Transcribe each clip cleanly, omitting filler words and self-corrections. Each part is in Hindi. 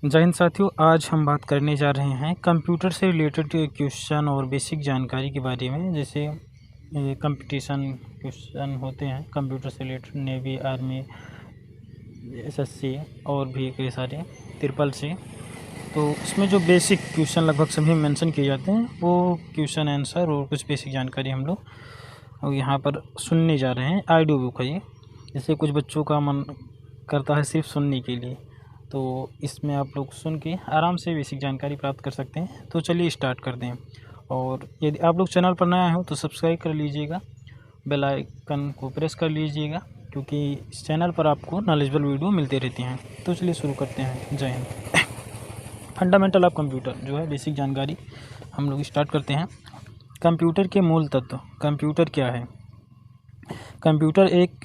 जय हिंद साथियों, आज हम बात करने जा रहे हैं कंप्यूटर से रिलेटेड क्वेश्चन और बेसिक जानकारी के बारे में। जैसे ये कंपटीशन क्वेश्चन होते हैं कंप्यूटर से रिलेटेड, नेवी, आर्मी, एसएससी और भी कई सारे ट्रिपल सी। तो इसमें जो बेसिक क्वेश्चन लगभग सभी मेंशन किए जाते हैं, वो क्वेश्चन आंसर और कुछ बेसिक जानकारी हम लोग यहाँ पर सुनने जा रहे हैं। ऑडियो बुक है ये। जैसे कुछ बच्चों का मन करता है सिर्फ सुनने के लिए, तो इसमें आप लोग सुन के आराम से बेसिक जानकारी प्राप्त कर सकते हैं। तो चलिए स्टार्ट कर दें। और यदि आप लोग चैनल पर नया हो तो सब्सक्राइब कर लीजिएगा, बेल आइकन को प्रेस कर लीजिएगा, क्योंकि इस चैनल पर आपको नॉलेजेबल वीडियो मिलते रहती हैं। तो चलिए शुरू करते हैं। जय हिंद। फंडामेंटल ऑफ कंप्यूटर जो है बेसिक जानकारी हम लोग स्टार्ट करते हैं। कंप्यूटर के मूल तत्व। कंप्यूटर क्या है? कंप्यूटर एक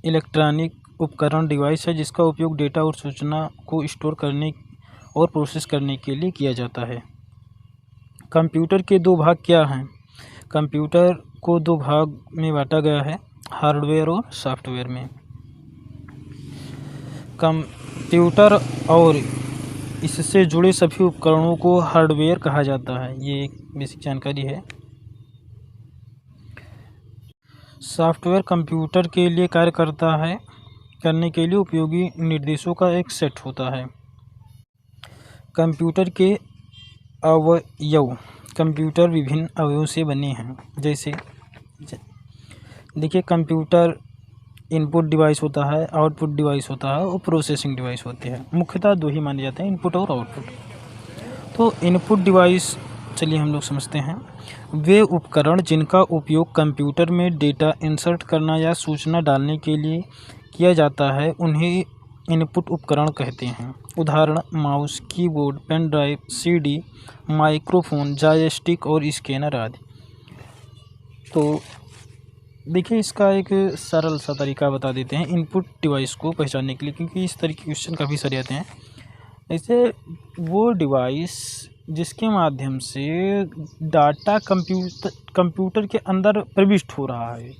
इलेक्ट्रॉनिक उपकरण डिवाइस है जिसका उपयोग डेटा और सूचना को स्टोर करने और प्रोसेस करने के लिए किया जाता है। कंप्यूटर के दो भाग क्या हैं? कंप्यूटर को दो भाग में बांटा गया है, हार्डवेयर और सॉफ्टवेयर में। कंप्यूटर और इससे जुड़े सभी उपकरणों को हार्डवेयर कहा जाता है। ये एक बेसिक जानकारी है। सॉफ्टवेयर कंप्यूटर के लिए कार्य करता है, करने के लिए उपयोगी निर्देशों का एक सेट होता है। कंप्यूटर के अवयव। कंप्यूटर विभिन्न अवयवों से बने हैं। जैसे देखिए, कंप्यूटर इनपुट डिवाइस होता है, आउटपुट डिवाइस होता है और प्रोसेसिंग डिवाइस होते हैं। मुख्यतः दो ही माने जाते हैं, इनपुट और आउटपुट। तो इनपुट डिवाइस चलिए हम लोग समझते हैं। वे उपकरण जिनका उपयोग कंप्यूटर में डेटा इंसर्ट करना या सूचना डालने के लिए किया जाता है, उन्हें इनपुट उपकरण कहते हैं। उदाहरण: mouse, keyboard, pen drive, CD, microphone, joystick और स्कैनर आदि। तो देखिए, इसका एक सरल सा तरीका बता देते हैं इनपुट डिवाइस को पहचानने के लिए, क्योंकि इस तरह के क्वेश्चन काफ़ी सारे आते हैं। ऐसे वो डिवाइस जिसके माध्यम से डाटा कंप्यूटर के अंदर प्रविष्ट हो रहा है,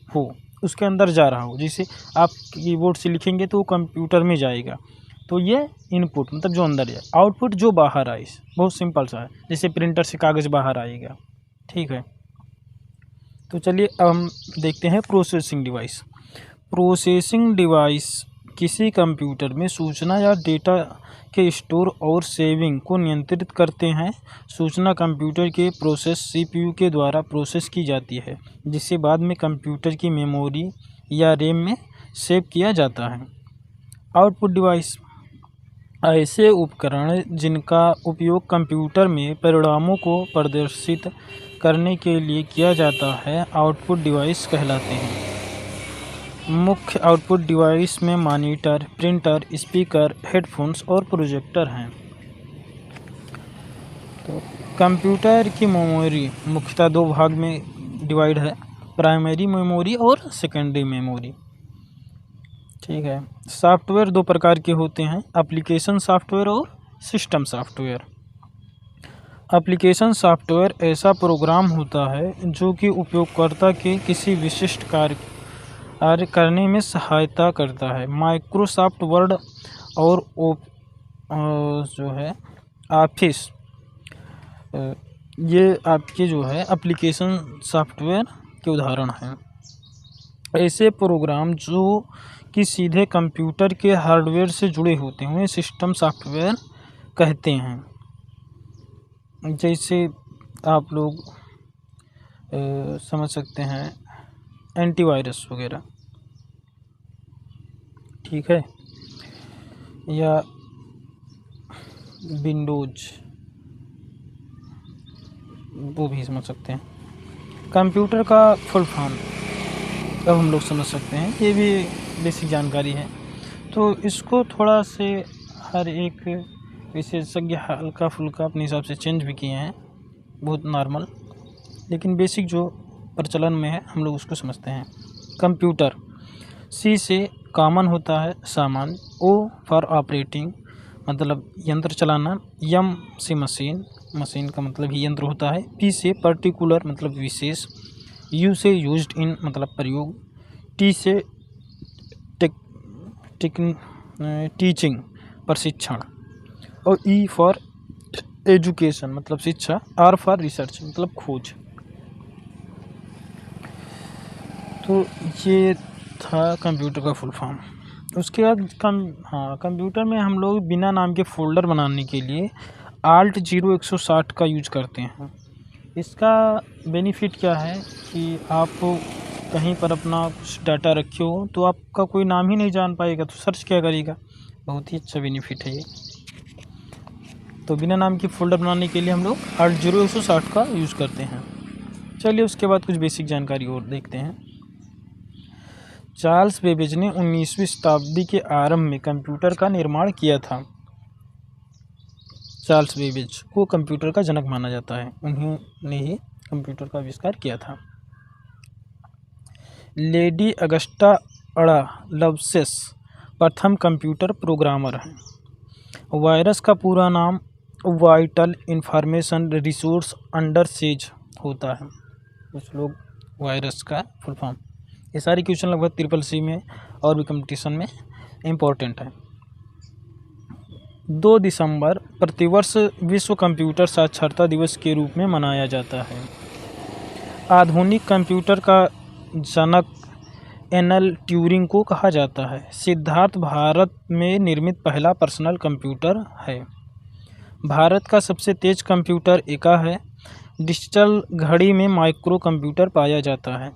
उसके अंदर जा रहा हो। जैसे आप कीबोर्ड से लिखेंगे तो वो कंप्यूटर में जाएगा, तो ये इनपुट मतलब जो अंदर है। आउटपुट जो बाहर आए, बहुत सिंपल सा है। जैसे प्रिंटर से कागज़ बाहर आएगा, ठीक है। तो चलिए अब हम देखते हैं प्रोसेसिंग डिवाइस। प्रोसेसिंग डिवाइस किसी कंप्यूटर में सूचना या डेटा के स्टोर और सेविंग को नियंत्रित करते हैं। सूचना कंप्यूटर के प्रोसेस सीपीयू के द्वारा प्रोसेस की जाती है, जिसे बाद में कंप्यूटर की मेमोरी या रैम में सेव किया जाता है। आउटपुट डिवाइस ऐसे उपकरण जिनका उपयोग कंप्यूटर में परिणामों को प्रदर्शित करने के लिए किया जाता है, आउटपुट डिवाइस कहलाते हैं। मुख्य आउटपुट डिवाइस में मॉनिटर, प्रिंटर, स्पीकर, हेडफोन्स और प्रोजेक्टर हैं। तो कंप्यूटर की मेमोरी मुख्यतः दो भाग में डिवाइड है, प्राइमरी मेमोरी और सेकेंडरी मेमोरी, ठीक है। सॉफ्टवेयर दो प्रकार के होते हैं, एप्लीकेशन सॉफ्टवेयर और सिस्टम सॉफ्टवेयर। एप्लीकेशन सॉफ्टवेयर ऐसा प्रोग्राम होता है जो कि उपयोगकर्ता के किसी विशिष्ट कार्य करने में सहायता करता है। माइक्रोसॉफ्ट वर्ड और जो है ऑफिस, ये आपके जो है एप्लीकेशन सॉफ्टवेयर के उदाहरण हैं। ऐसे प्रोग्राम जो कि सीधे कंप्यूटर के हार्डवेयर से जुड़े होते हैं उन्हें सिस्टम सॉफ्टवेयर कहते हैं। जैसे आप लोग समझ सकते हैं एंटीवायरस वगैरह, ठीक है, या विंडोज, वो भी समझ सकते हैं। कंप्यूटर का फुल फॉर्म अब हम लोग समझ सकते हैं, ये भी बेसिक जानकारी है। तो इसको थोड़ा से हर एक विशेषज्ञ हल्का फुल्का अपने हिसाब से चेंज भी किए हैं, बहुत नॉर्मल, लेकिन बेसिक जो प्रचलन में है हम लोग उसको समझते हैं। कंप्यूटर, सी से कॉमन होता है सामान, ओ फॉर ऑपरेटिंग मतलब यंत्र चलाना, एम से मशीन, मशीन का मतलब ही यंत्र होता है, पी से पर्टिकुलर मतलब विशेष, यू से यूज्ड इन मतलब प्रयोग, टी से टीचिंग प्रशिक्षण, और ई फॉर एजुकेशन मतलब शिक्षा, आर फॉर रिसर्च मतलब खोज। तो ये था कंप्यूटर का फुल फॉर्म। उसके बाद कंप्यूटर में हम लोग बिना नाम के फ़ोल्डर बनाने के लिए Alt 0160 का यूज करते हैं। इसका बेनिफिट क्या है कि आप कहीं पर अपना कुछ डाटा रखे हो तो आपका कोई नाम ही नहीं जान पाएगा, तो सर्च क्या करेगा। बहुत ही अच्छा बेनिफिट है ये। तो बिना नाम की फ़ोल्डर बनाने के लिए हम लोग Alt 0160 का यूज़ करते हैं। चलिए उसके बाद कुछ बेसिक जानकारी और देखते हैं। चार्ल्स बेबेज ने 19वीं शताब्दी के आरंभ में कंप्यूटर का निर्माण किया था। चार्ल्स बेबेज को कंप्यूटर का जनक माना जाता है, उन्होंने ही कंप्यूटर का आविष्कार किया था। लेडी अगस्टा अड़ा लवलेस प्रथम कंप्यूटर प्रोग्रामर हैं। वायरस का पूरा नाम वाइटल इंफॉर्मेशन रिसोर्स अंडरसेज होता है। कुछ लोग वायरस का फुल फॉर्म, ये सारे क्वेश्चन लगभग SSC में और भी कंपटीशन में इम्पोर्टेंट है। 2 दिसंबर प्रतिवर्ष विश्व कंप्यूटर साक्षरता दिवस के रूप में मनाया जाता है। आधुनिक कंप्यूटर का जनक एलन ट्यूरिंग को कहा जाता है। सिद्धार्थ भारत में निर्मित पहला पर्सनल कंप्यूटर है। भारत का सबसे तेज कंप्यूटर एका है। डिजिटल घड़ी में माइक्रो कंप्यूटर पाया जाता है।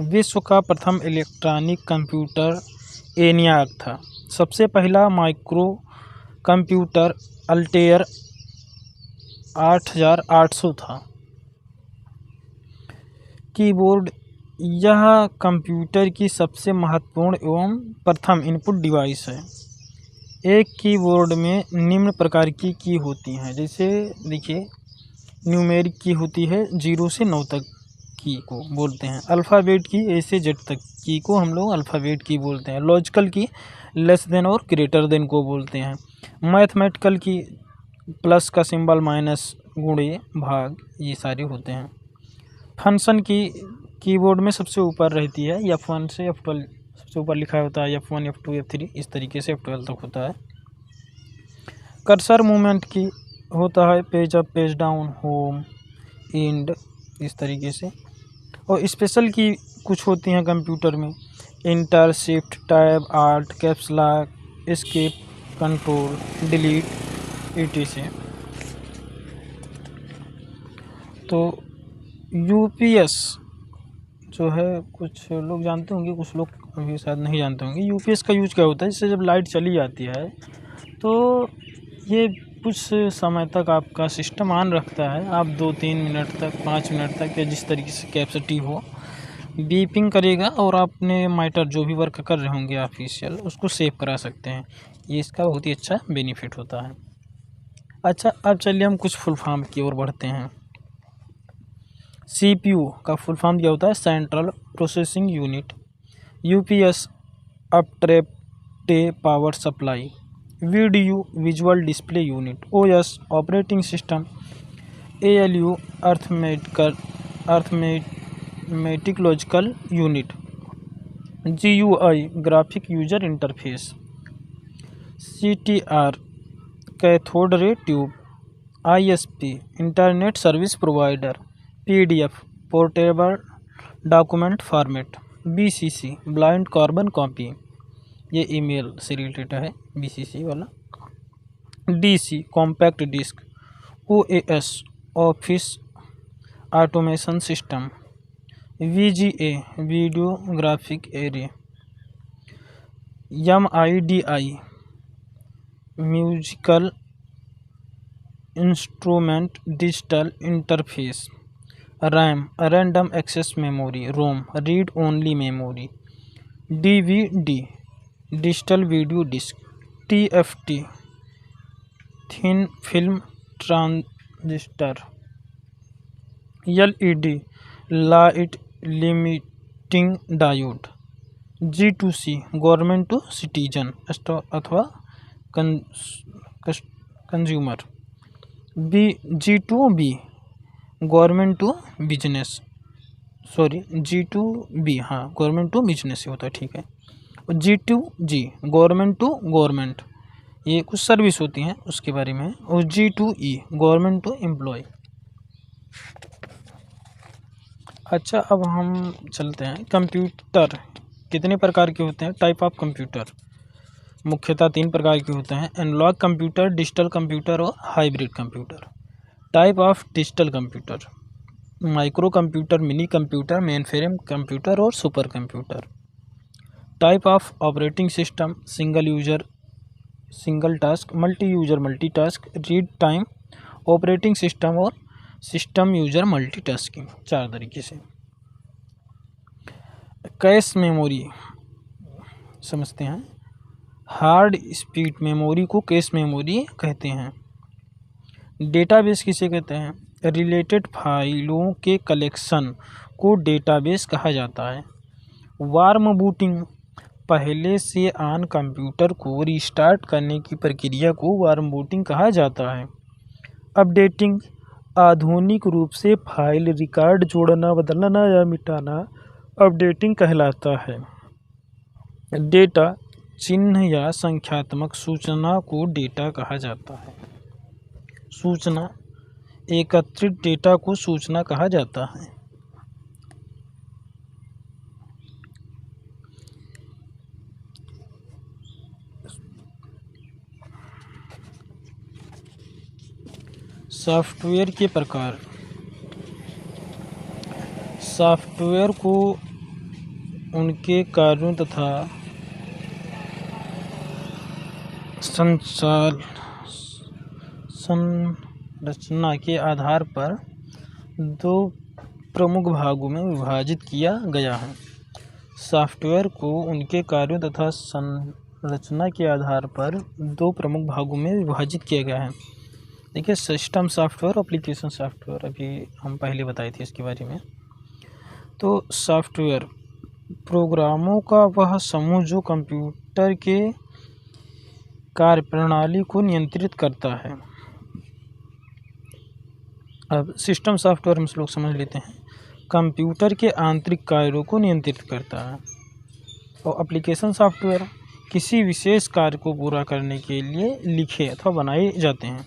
विश्व का प्रथम इलेक्ट्रॉनिक कंप्यूटर ENIAC था। सबसे पहला माइक्रो कंप्यूटर अल्टेयर 8800 था। कीबोर्ड, यह कंप्यूटर की सबसे महत्वपूर्ण एवं प्रथम इनपुट डिवाइस है। एक कीबोर्ड में निम्न प्रकार की की होती हैं, जैसे देखिए न्यूमेरिक की होती है 0 से 9 तक की को बोलते हैं। अल्फ़ाबेट की A से Z तक की को हम लोग अल्फ़ाबेट की बोलते हैं। लॉजिकल की लेस देन और ग्रेटर देन को बोलते हैं। मैथमेटिकल की प्लस का सिंबल, माइनस, गुणे, भाग, ये सारे होते हैं। फंक्शन की कीबोर्ड में सबसे ऊपर रहती है, F1 से F12 सबसे ऊपर लिखा होता है, F1 F2 F3 इस तरीके से F12 तक होता है। कर्सर मूवमेंट की होता है page up, page down, home, and, इस तरीके से। और स्पेशल की कुछ होती हैं कंप्यूटर में, inter, shift, tab, alt, caps lock, escape, control, delete, etc। तो UPS जो है कुछ लोग जानते होंगे, कुछ लोग अभी शायद नहीं जानते होंगे। UPS का यूज क्या होता है, इससे जब लाइट चली जाती है तो ये कुछ समय तक आपका सिस्टम ऑन रखता है। आप 2-3 मिनट तक, 5 मिनट तक, या जिस तरीके से कैपेसिटी हो, बीपिंग करेगा और आपने माइटर जो भी वर्क कर रहे होंगे ऑफिशियल, उसको सेव करा सकते हैं। ये इसका बहुत ही अच्छा बेनिफिट होता है। अच्छा, अब चलिए हम कुछ फुल फॉर्म की ओर बढ़ते हैं। CPU का फुल फॉर्म क्या होता है, सेंट्रल प्रोसेसिंग यूनिट। UPS अपट्रैक्टे power supply. VDU visual display unit. OS operating system. ALU arithmetic logical unit. GUI graphic user interface. CTR cathode ray tube. ISP internet service provider. PDF portable document format. BCC blind carbon copy, ये ईमेल से रिलेटेड है BCC वाला। DC compact disc. OAS office automation system. VGA video graphic array. MIDI musical instrument digital interface. RAM random access memory. ROM read only memory. DVD digital video disc. TFT thin film transistor. LED light limiting diode. G2C government to citizen अथवा consumer. G2B government to business, G2B हाँ गवर्नमेंट टू बिजनेस से होता है, ठीक है। G2G गवर्नमेंट टू गवर्नमेंट, ये कुछ सर्विस होती हैं उसके बारे में। और G2E गवर्नमेंट टू एम्प्लॉय। अच्छा, अब हम चलते हैं कंप्यूटर कितने प्रकार के होते हैं। टाइप ऑफ कंप्यूटर मुख्यतः 3 प्रकार के होते हैं। एनालॉग कंप्यूटर, डिजिटल कंप्यूटर और hybrid computer. Type of digital computer, micro computer, mini computer, mainframe computer और super computer. Type of operating system, single user single task, multi user multitask, read time operating system और सिस्टम यूजर मल्टीटास्किंग। 4 तरीके से। कैश मेमोरी समझते हैं। हार्ड स्पीड मेमोरी को कैश मेमोरी कहते हैं। डेटाबेस किसे कहते हैं। रिलेटेड फाइलों के कलेक्शन को डेटाबेस कहा जाता है। वार्म बूटिंग, पहले से ऑन कंप्यूटर को रीस्टार्ट करने की प्रक्रिया को वार्म बूटिंग कहा जाता है। अपडेटिंग, आधुनिक रूप से फाइल रिकॉर्ड जोड़ना, बदलना या मिटाना अपडेटिंग कहलाता है। डेटा, चिन्ह या संख्यात्मक सूचना को डेटा कहा जाता है। सूचना, एकत्रित डेटा को सूचना कहा जाता है। सॉफ्टवेयर के प्रकार, सॉफ्टवेयर को उनके कार्यों तथा संरचना के आधार पर 2 प्रमुख भागों में विभाजित किया गया है। सॉफ्टवेयर को उनके कार्यों तथा संरचना के आधार पर 2 प्रमुख भागों में विभाजित किया गया है। देखिए, सिस्टम सॉफ्टवेयर, एप्लीकेशन सॉफ्टवेयर, अभी हम पहले बताए थे इसके बारे में। तो सॉफ्टवेयर प्रोग्रामों का वह समूह जो कंप्यूटर के कार्यप्रणाली को नियंत्रित करता है। अब सिस्टम सॉफ्टवेयर हम लोग समझ लेते हैं, कंप्यूटर के आंतरिक कार्यों को नियंत्रित करता है। और एप्लीकेशन सॉफ्टवेयर किसी विशेष कार्य को पूरा करने के लिए लिखे अथवा बनाए जाते हैं।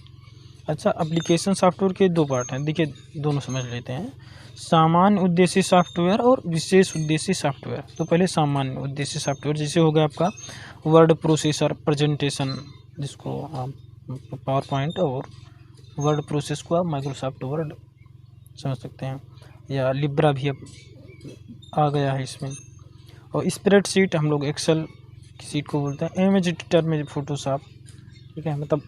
अच्छा, एप्लीकेशन सॉफ्टवेयर के 2 पार्ट हैं, देखिए दोनों समझ लेते हैं। सामान्य उद्देश्य सॉफ्टवेयर और विशेष उद्देश्य सॉफ्टवेयर। तो पहले सामान्य उद्देश्य सॉफ्टवेयर जैसे हो गया आपका वर्ड प्रोसेसर, प्रेजेंटेशन जिसको आप पावर पॉइंट और वर्ड प्रोसेस को आप माइक्रोसॉफ्ट वर्ड समझ सकते हैं, या लिब्रा भी अब आ गया है इसमें। और स्प्रेडशीट हम लोग एक्सेल की सीट को बोलते हैं। इमेज एडिटर में फोटोशॉप, ठीक है, मतलब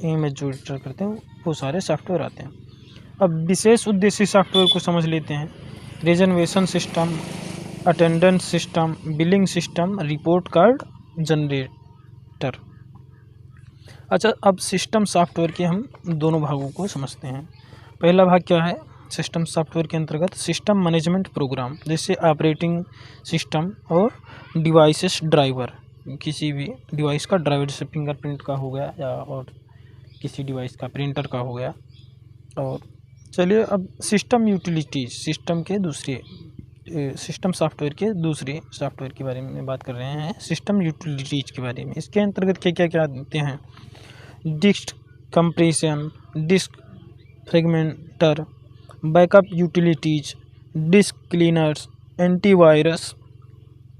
इमेज जो एडिटर करते हैं वो सारे सॉफ्टवेयर आते हैं। अब विशेष उद्देश्य सॉफ्टवेयर को समझ लेते हैं। Reservation system, attendance system, billing system, report card generator. अच्छा, अब सिस्टम सॉफ्टवेयर के हम दोनों भागों को समझते हैं। पहला भाग क्या है सिस्टम सॉफ्टवेयर के अंतर्गत, सिस्टम मैनेजमेंट प्रोग्राम, जैसे ऑपरेटिंग सिस्टम और डिवाइसेस ड्राइवर। किसी भी डिवाइस का ड्राइवर जैसे फिंगरप्रिंट का हो गया या और किसी डिवाइस का प्रिंटर का हो गया। और चलिए अब सिस्टम यूटिलिटीज, सिस्टम के दूसरे सिस्टम सॉफ्टवेयर के दूसरे सॉफ्टवेयर के बारे में बात कर रहे हैं, सिस्टम यूटिलिटीज के बारे में। इसके अंतर्गत क्या क्या आते हैं। Disk compression, disk fragmenter, backup utilities, disk cleaners, antivirus,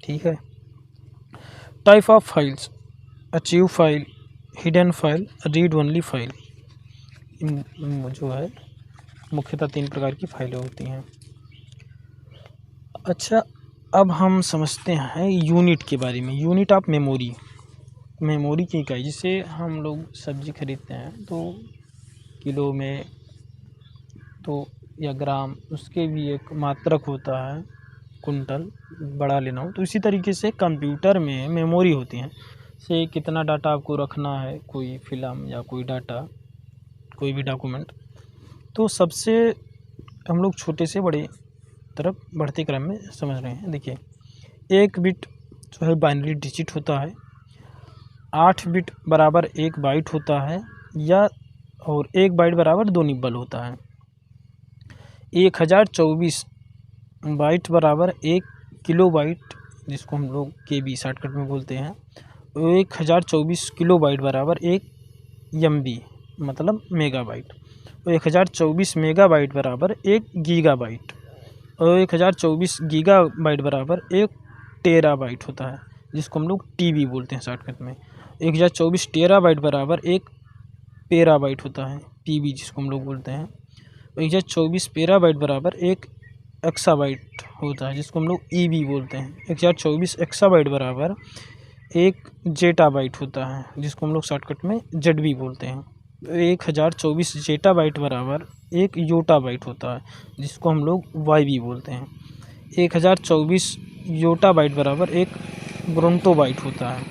ठीक है। Type of files, achieve file, hidden file, read only file. जो है मुख्यतः 3 प्रकार की फाइलें होती हैं। अच्छा, अब हम समझते हैं यूनिट के बारे में। यूनिट ऑफ मेमोरी, मेमोरी की इकाई, जिसे हम लोग सब्जी खरीदते हैं तो किलो में तो या ग्राम, उसके भी एक मात्रक होता है, कुंटल बड़ा लेना हो तो इसी तरीके से कंप्यूटर में मेमोरी होती हैं। से कितना डाटा आपको रखना है, कोई फिल्म या कोई डाटा, कोई भी डॉक्यूमेंट, तो सबसे हम लोग छोटे से बड़े तरफ बढ़ते क्रम में समझ रहे हैं। देखिए, 1 बिट जो है बाइनरी डिजिट होता है, 8 बिट बराबर 1 बाइट होता है, या और 1 बाइट बराबर 2 निब्बल होता है। 1024 बाइट बराबर 1 किलो बाइट, जिसको हम लोग KB शॉर्टकट में बोलते हैं, 1024 किलोबाइट बराबर 1 MB मतलब मेगाबाइट, और 1024 मेगाबाइट बराबर 1 गीगाबाइट, और 1024 गीगाबाइट बराबर 1 टेराबाइट होता है, जिसको हम लोग TB बोलते हैं शॉर्टकट में। 1024 टेराबाइट बराबर 1 पेराबाइट होता है, PB जिसको हम लोग बोलते हैं। 1024 पेराबाइट बराबर 1 एक्साबाइट होता है, जिसको हम लोग EB बोलते हैं। 1024 एक्साबाइट बराबर 1 जेटाबाइट होता है, जिसको हम लोग शॉर्टकट में ZB बोलते हैं। 1024 जेटाबाइट बराबर 1 योटाबाइट होता है, जिसको हम लोग YB बोलते हैं। 1024 योटाबाइट बराबर 1 ब्रोंटोबाइट होता है।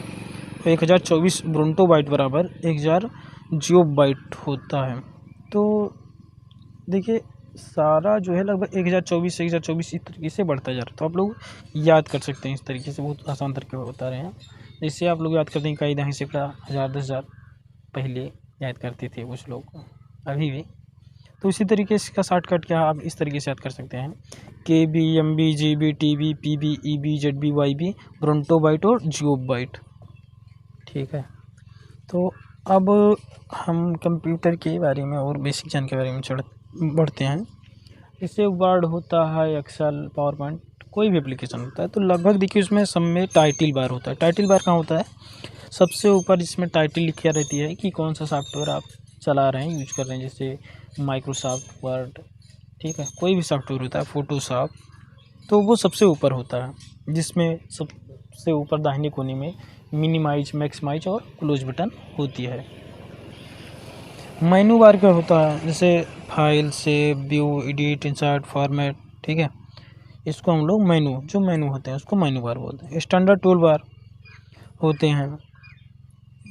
1024 ब्रोंटोबाइट बराबर 1000 जियोबाइट होता है। तो देखिए सारा जो है लगभग 1024 से 1024 इस तरीके से बढ़ता जा रहा है। तो आप लोग याद कर सकते हैं इस तरीके से, बहुत आसान तरीके में बता रहे हैं। जैसे आप लोग याद करते हैं कई दहाई से 1000 10,000 पहले याद करते थे कुछ लोग, अभी भी। तो इसी तरीके से इसका शॉर्टकट क्या आप इस तरीके से याद कर सकते हैं, KB MB GB TB PB EB ZB YB brontobyte और जियोबाइट। ठीक है, तो अब हम कंप्यूटर के बारे में और बेसिक जानकारी के बारे में बढ़ते हैं। जैसे वर्ड होता है, एक्सेल, पावर पॉइंट, कोई भी एप्लीकेशन होता है, तो लगभग देखिए उसमें सब में टाइटल बार होता है। टाइटल बार कहाँ होता है? सबसे ऊपर जिसमें टाइटल लिखी रहती है कि कौन सा सॉफ्टवेयर आप चला रहे हैं, यूज कर रहे हैं। जैसे माइक्रोसॉफ्ट वर्ड, ठीक है, कोई भी सॉफ्टवेयर होता है, फोटोशॉप, तो वो सबसे ऊपर होता है, जिसमें सबसे ऊपर दाहिने कोने में मिनिमाइज, मैक्सिमाइज और क्लोज बटन होती है। मेनू बार क्या होता है? जैसे file, save, view, edit, insert, format, ठीक है, इसको हम लोग जो मेनू होते हैं उसको मेनू बार बोलते हैं। स्टैंडर्ड टूल बार होते हैं,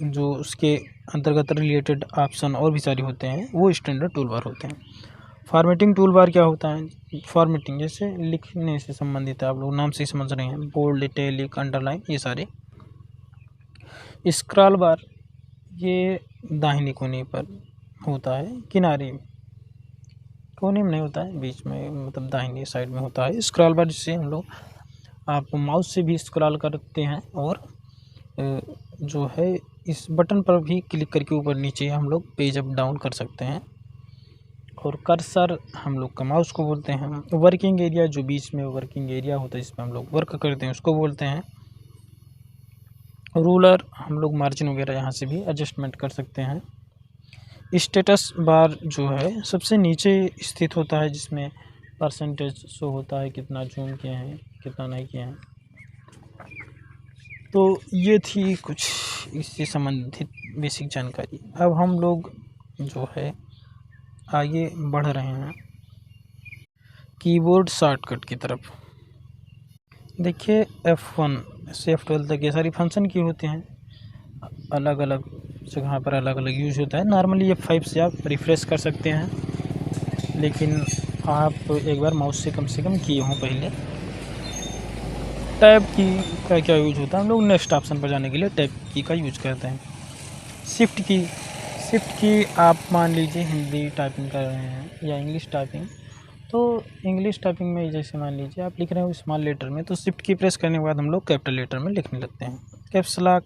जो उसके अंतर्गत रिलेटेड ऑप्शन और भी सारे होते हैं, वो स्टैंडर्ड टूल बार होते हैं। फॉर्मेटिंग टूल बार क्या होता है? फॉर्मेटिंग जैसे लिखने से संबंधित है, आप लोग नाम से ही समझ रहे हैं, बोल्ड, इटैलिक, अंडरलाइन, ये सारे। स्क्रॉल बार ये दाहिने कोने पर होता है, किनारे कोने में नहीं होता है, बीच में, मतलब दाहिने साइड में होता है स्क्रॉल बार, जिससे हम लोग आप माउस से भी स्क्रॉल करते हैं, और जो है इस बटन पर भी क्लिक करके ऊपर नीचे हम लोग पेज अप डाउन कर सकते हैं। और कर्सर हम लोग का माउस को बोलते हैं। वर्किंग एरिया जो बीच में वर्किंग एरिया होता है जिसमें हम लोग वर्क करते हैं उसको बोलते हैं। रूलर हम लोग मार्जिन वगैरह यहाँ से भी एडजस्टमेंट कर सकते हैं। स्टेटस बार जो है सबसे नीचे स्थित होता है, जिसमें परसेंटेज शो होता है, कितना जूम किए हैं, कितना नहीं किए हैं। तो ये थी कुछ इससे संबंधित बेसिक जानकारी। अब हम लोग जो है आगे बढ़ रहे हैं कीबोर्ड शॉर्टकट की तरफ। देखिए F1 से F12 तक ये सारी फंक्शन की होते हैं, अलग अलग जगह पर अलग अलग यूज होता है। नॉर्मली F5 से आप रिफ्रेश कर सकते हैं, लेकिन आप एक बार माउस से कम किए हों पहले। टैब की का क्या यूज होता है? हम लोग नेक्स्ट ऑप्शन पर जाने के लिए टैब की का यूज करते हैं। शिफ्ट की आप मान लीजिए हिंदी टाइपिंग कर रहे हैं या इंग्लिश टाइपिंग, तो इंग्लिश टाइपिंग में जैसे मान लीजिए आप लिख रहे हो स्मॉल लेटर में, तो शिफ्ट की प्रेस करने के बाद हम लोग कैपिटल लेटर में लिखने लगते हैं। कैप्स लॉक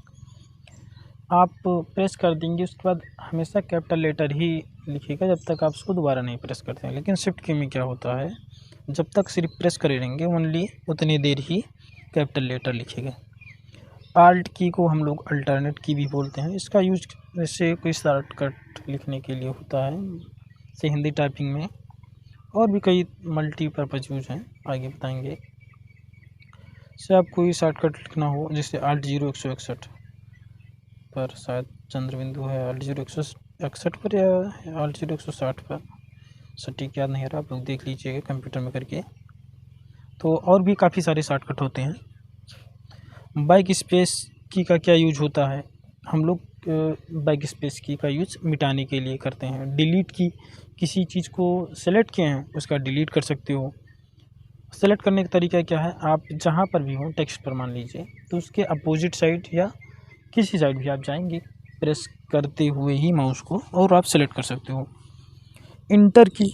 आप प्रेस कर देंगे, उसके बाद हमेशा कैपिटल लेटर ही लिखिएगा जब तक आप उसको दोबारा नहीं प्रेस करते हैं। लेकिन शिफ्ट की में क्या होता है, जब तक सिर्फ प्रेस करे रहेंगे ओनली उतनी देर ही कैपिटल लेटर लिखेगा। आल्ट की को हम लोग अल्टरनेट की भी बोलते हैं। इसका यूज जैसे कोई शॉर्टकट लिखने के लिए होता है, जैसे हिंदी टाइपिंग में, और भी कई मल्टीपर्पज़ यूज हैं, आगे बताएंगे। जैसे आप कोई शॉर्टकट लिखना हो, जैसे Alt 0 161 पर शायद चंद्रबिंदु है, Alt 0 161 पर या Alt 0 160 पर, सटीक याद नहीं आ रहा, आप लोग देख लीजिएगा कंप्यूटर में करके। तो और भी काफ़ी सारे शॉर्टकट होते हैं। बैक स्पेस की का क्या यूज होता है? हम लोग बैक स्पेस की का यूज मिटाने के लिए करते हैं। डिलीट की, किसी चीज़ को सेलेक्ट किए हैं उसका डिलीट कर सकते हो। सेलेक्ट करने का तरीका क्या है, आप जहाँ पर भी हो टेक्स्ट पर मान लीजिए, तो उसके अपोजिट साइड या किसी साइड भी आप जाएंगे, प्रेस करते हुए ही माउस को, और आप सेलेक्ट कर सकते हो। इंटर की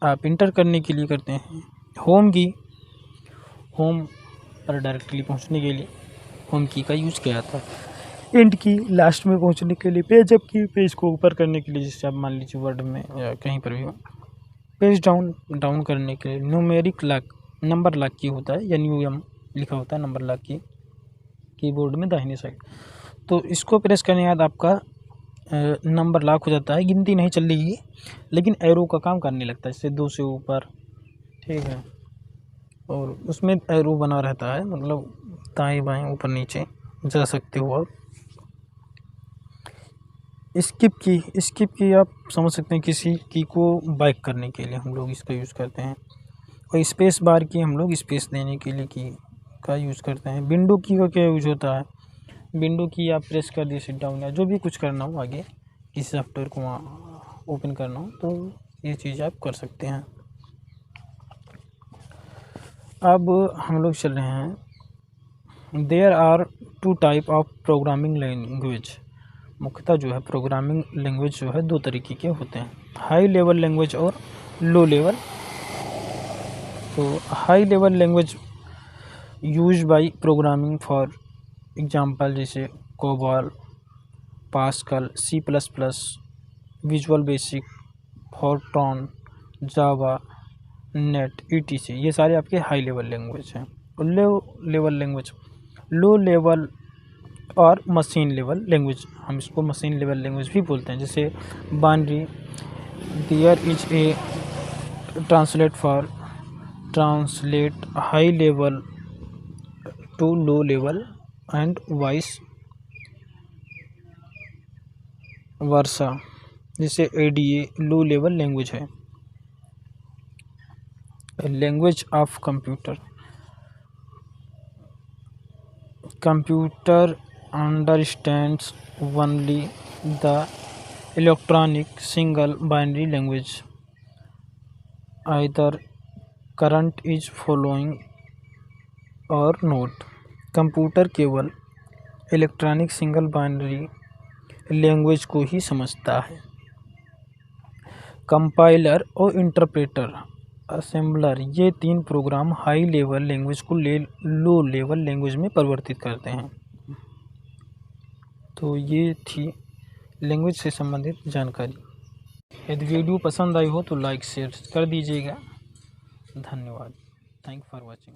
आप इंटर करने के लिए करते हैं। होम की, होम पर डायरेक्टली पहुंचने के लिए होम की का यूज़ किया था। एंड की लास्ट में पहुंचने के लिए, पेज अप की पेज को ऊपर करने के लिए, जैसे आप मान लीजिए वर्ड में या कहीं पर भी हो, पेज डाउन करने के लिए न्यूमेरिक लॉक, नंबर लॉक की होता है, NUM लिखा होता है नंबर लॉक की कीबोर्ड में दाहिने साइड। तो इसको प्रेस करने के बाद आपका नंबर लॉक हो जाता है, गिनती नहीं चलेगी लेकिन एरो का काम करने लगता है, जैसे 2 से ऊपर, ठीक है, और उसमें एरो बना रहता है, मतलब दाएं बाएं ऊपर नीचे जा सकते हो आप। स्किप की आप समझ सकते हैं, किसी की को बाइक करने के लिए हम लोग इसका यूज़ करते हैं। और स्पेस बार की हम लोग स्पेस देने के लिए की का यूज़ करते हैं। विंडो की का क्या यूज़ होता है, विंडो की आप प्रेस कर दिए सिट डाउन या जो भी कुछ करना हो आगे, किसी सॉफ्टवेयर को वहाँ ओपन करना हो तो ये चीज़ आप कर सकते हैं। अब हम लोग चल रहे हैं, there are 2 type of programming language. मुख्यतः जो है प्रोग्रामिंग लैंग्वेज जो है 2 तरीके के होते हैं, हाई लेवल लैंग्वेज और लो लेवल। तो high level language use by programming for example जैसे COBOL, Pascal, C++, visual basic, Fortran, Java, net, ETC, ये सारे आपके हाई लेवल लैंग्वेज हैं। और लो लेवल और मशीन लेवल लैंग्वेज, हम इसको मशीन लेवल लैंग्वेज भी बोलते हैं, जैसे binary, there is a translate high level to low level and vice versa, जैसे ADA लो लेवल लैंग्वेज है। Language of computer understands only the electronic single binary language, either current is following और नोट। कंप्यूटर केवल इलेक्ट्रॉनिक सिंगल बाइनरी लैंग्वेज को ही समझता है। कंपाइलर और इंटरप्रेटर, असेंबलर, ये 3 प्रोग्राम हाई लेवल लैंग्वेज को लो लेवल लैंग्वेज में परिवर्तित करते हैं। तो ये थी लैंग्वेज से संबंधित जानकारी। यदि वीडियो पसंद आई हो तो लाइक शेयर कर दीजिएगा। धन्यवाद। Thank for watching.